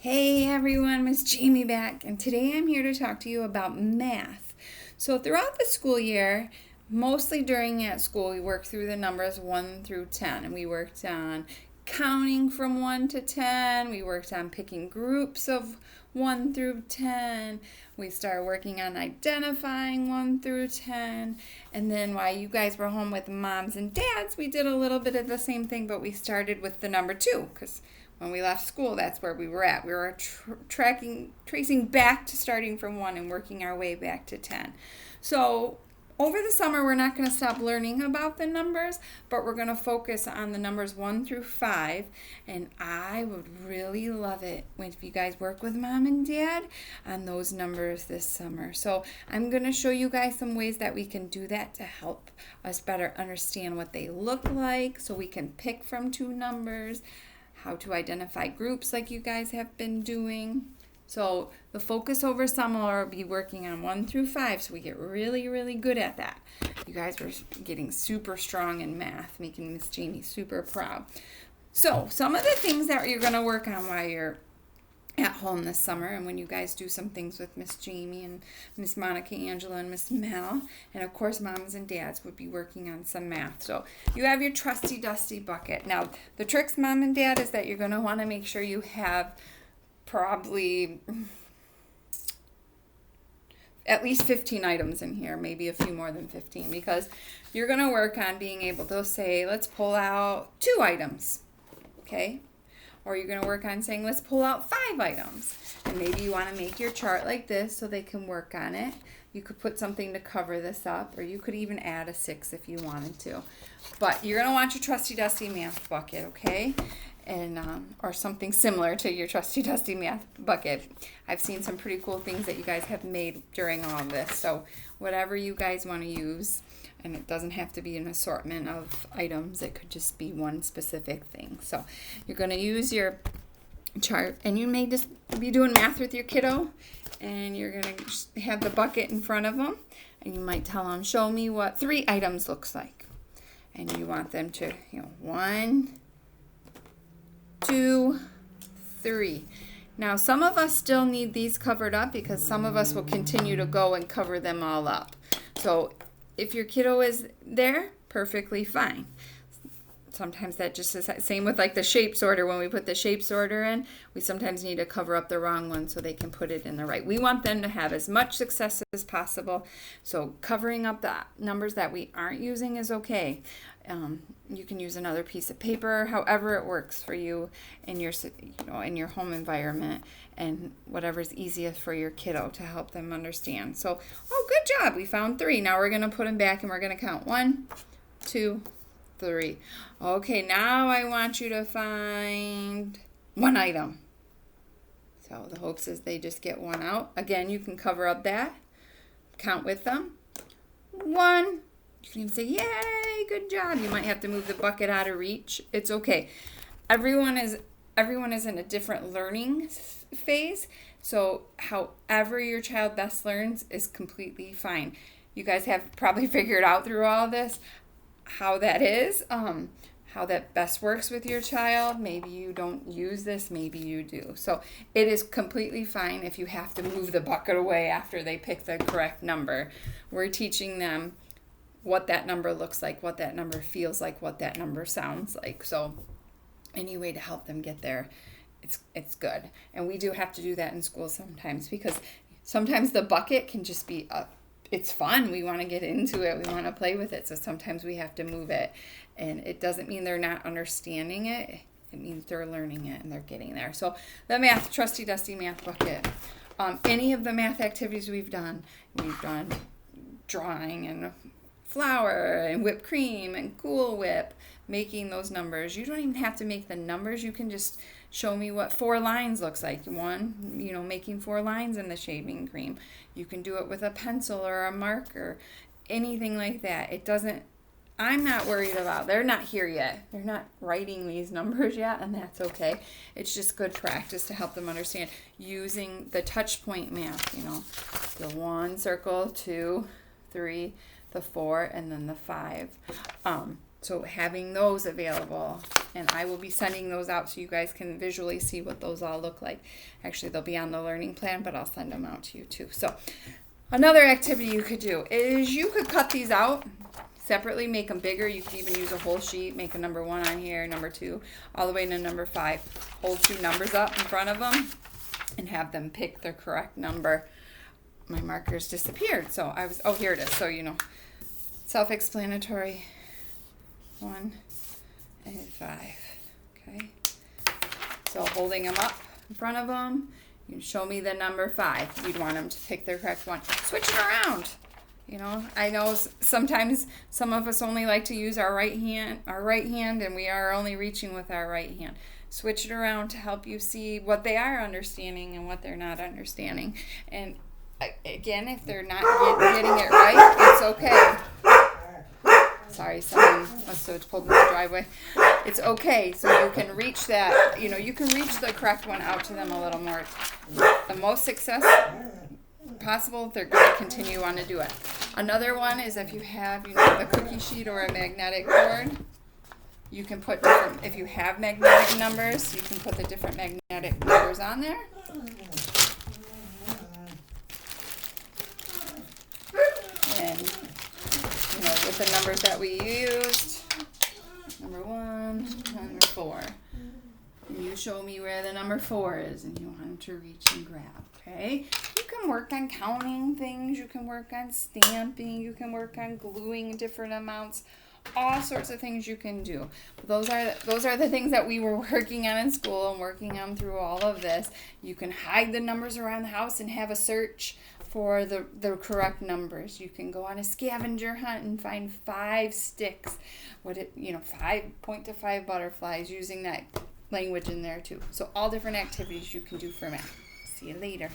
Hey everyone, Miss Jamie back, and today I'm here to talk to you about math. So, throughout the school year, mostly during at school, we worked through the numbers 1 through 10, and we worked on counting from 1 to 10. We worked on picking groups of 1 through 10. We started working on identifying 1 through 10. And then while you guys were home with moms and dads, we did a little bit of the same thing, but we started with the number 2 because when we left school, that's where we were at. We were tracing back to starting from 1 and working our way back to 10. So over the summer, we're not going to stop learning about the numbers, but we're going to focus on the numbers 1 through 5. And I would really love it if you guys work with mom and dad on those numbers this summer. So I'm going to show you guys some ways that we can do that to help us better understand what they look like so we can pick from 2 numbers, how to identify groups like you guys have been doing. So the focus over summer will be working on 1 through 5, so we get really, really good at that. You guys are getting super strong in math, making Miss Jamie super proud. So some of the things that you're going to work on while you're at home this summer, and when you guys do some things with Miss Jamie and Miss Monica, Angela, and Miss Mel, and of course moms and dads would be working on some math. So you have your trusty dusty bucket. Now the tricks, mom and dad, is that you're going to want to make sure you have probably at least 15 items in here, maybe a few more than 15, because you're going to work on being able to say, let's pull out 2 items, okay? Or you're going to work on saying, let's pull out 5 items. And maybe you want to make your chart like this so they can work on it. You could put something to cover this up, or you could even add a 6 if you wanted to. But you're going to want your trusty dusty math bucket, okay? And or something similar to your trusty dusty math bucket. I've seen some pretty cool things that you guys have made during all of this. So whatever you guys want to use. And it doesn't have to be an assortment of items. It could just be one specific thing. So you're going to use your chart, and you may just be doing math with your kiddo, and you're going to have the bucket in front of them, and you might tell them, show me what 3 items looks like. And you want them to, 1, 2, 3. Now, some of us still need these covered up because some of us will continue to go and cover them all up. So if your kiddo is there, perfectly fine. Sometimes that just is same with like the shape sorter. When we put the shape sorter in, we sometimes need to cover up the wrong one so they can put it in the right. We want them to have as much success as possible. So covering up the numbers that we aren't using is okay. You can use another piece of paper, however it works for you in your in your home environment, and whatever's easiest for your kiddo to help them understand. So, good job. We found 3. Now we're going to put them back and we're going to count 1, 2, 3. Okay, now I want you to find 1 item. So the hopes is they just get 1 out. Again, you can cover up that. Count with them. 1. You can even say, yay, good job. You might have to move the bucket out of reach. It's okay. Everyone is in a different learning phase. So however your child best learns is completely fine. You guys have probably figured out through all of this how that is, how that best works with your child. Maybe you don't use this, maybe you do. So it is completely fine if you have to move the bucket away after they pick the correct number. We're teaching them what that number looks like, what that number feels like, what that number sounds like. So any way to help them get there, it's good. And we do have to do that in school sometimes, because sometimes the bucket can just be it's fun. We want to get into it. We want to play with it. So sometimes we have to move it. And it doesn't mean they're not understanding it. It means they're learning it and they're getting there. So the trusty dusty math bucket. Any of the math activities we've done drawing and flour and whipped cream and Cool Whip, making those numbers. You don't even have to make the numbers. You can just show me what 4 lines looks like. Making 4 lines in the shaving cream. You can do it with a pencil or a marker, anything like that. I'm not worried about, they're not here yet. They're not writing these numbers yet, and that's okay. It's just good practice to help them understand using the touch point math, the 1 circle, 2, 3, the 4, and then the 5. So having those available, and I will be sending those out so you guys can visually see what those all look like. Actually, they'll be on the learning plan, but I'll send them out to you too. So another activity you could do is you could cut these out separately, make them bigger. You could even use a whole sheet, make a number 1 on here, number 2, all the way to number 5. Hold 2 numbers up in front of them and have them pick the correct number. My markers disappeared, so here it is. So, self-explanatory. 1 and 5. Okay. So holding them up in front of them, you show me the number 5. You'd want them to pick the correct one. Switch it around. I know sometimes some of us only like to use our right hand, and we are only reaching with our right hand. Switch it around to help you see what they are understanding and what they're not understanding. And again, if they're not getting it right, it's okay. Sorry, someone must have pulled in the driveway. It's okay, so you can reach that, you can reach the correct one out to them a little more. The most success possible, they're going to continue on to do it. Another one is if you have, the cookie sheet or a magnetic board, you can put different, if you have magnetic numbers, you can put the different magnetic numbers on there. And, with the numbers that we used, number 1, number 4. And you show me where the number 4 is, and you want to reach and grab, okay? You can work on counting things, you can work on stamping, you can work on gluing different amounts, all sorts of things you can do. But those are the things that we were working on in school and working on through all of this. You can hide the numbers around the house and have a search for the correct numbers. You can go on a scavenger hunt and find 5 sticks. 5 to 5 butterflies, using that language in there too. So all different activities you can do for math. See you later.